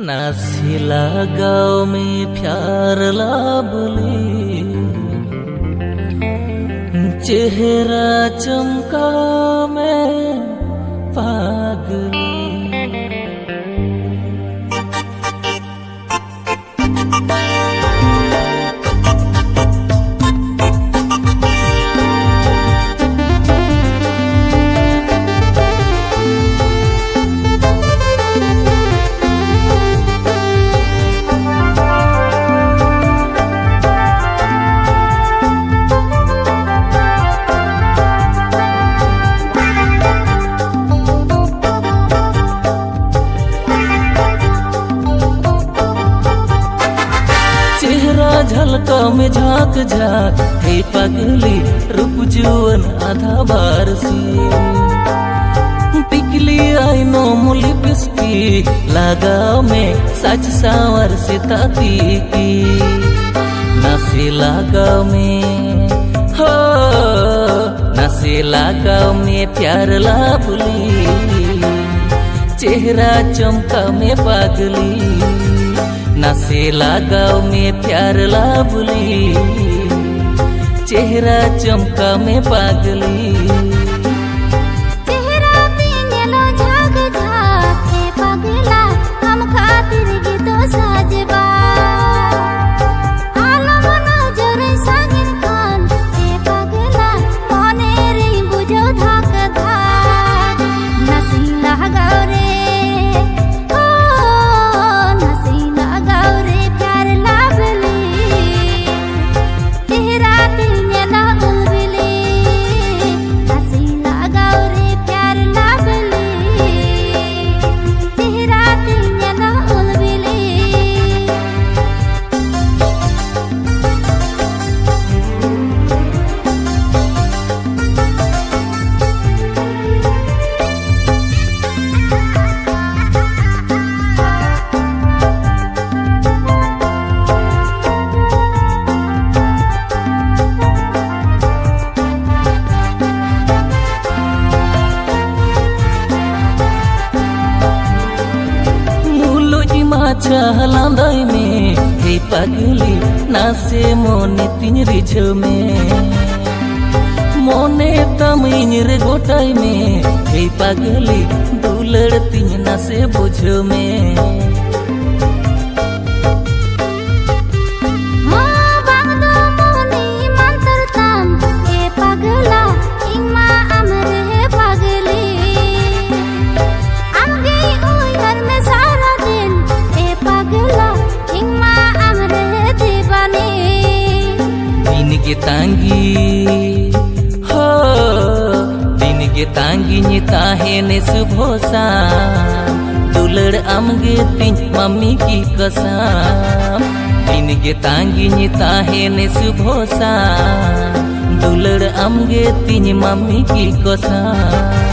नासिला गाँव में प्यार लाबली चेहरा चमका मैं पागल झलका में झाक झाक हे पगली रूप जुअन आधा बारसी टिकली आई नो मुली पिस्की लगाओ में सच सावर से ताती की नसे लगाओ में हो नसे लगाओ में प्यार लाभली चेहरा चमका में पागली नसेला गाँव में प्यार लाभली चेहरा चमका में पागली चेहरा तीनलो झाग झाग के पगला हम खातिर गीतो साजबा आलम नजर सागिन खान के पगला मने रे बुझो धाक धाक नसीला गाँव रे चहलांदाई में हे पगली नासे मोने तीन रिझ में मोने तमिन रे गोटाई में हे पगली दुलड़ तीन नासे बुझ में तांगी हो दिन के तांगी निता है ने सुभोसा दुलड़ आमगे तीन मम्मी की कसम दिन के तांगी निता है ने सुभोसा दुलड़ आमगे तीन मम्मी की कसम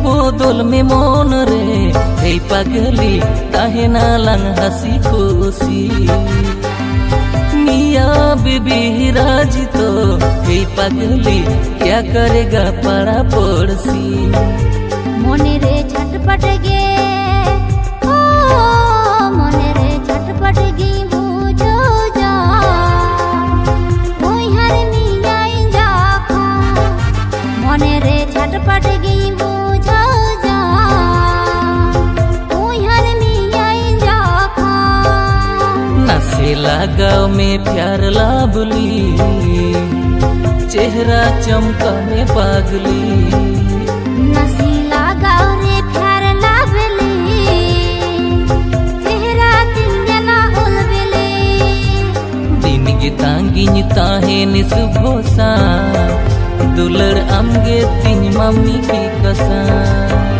बोदल में मोन रे हे पगली ताहे नालंग हसी खुशी मियाँ बीबी राजी तो हे पगली क्या करेगा पड़ा पड़ोसी मोने रे झटपट गे ओ मोने रे झटपट गे बुझो जा ओई हर मियाँ इंजा खा मोने रे झटपट गे गाँव में प्यार लाभली चेहरा चमका में पागली नसीला गाँव रे प्यार लाभ गे तांगिनी ताहेने सुबह शाम दुलड़ आमगे तिन मम्मी की कसम।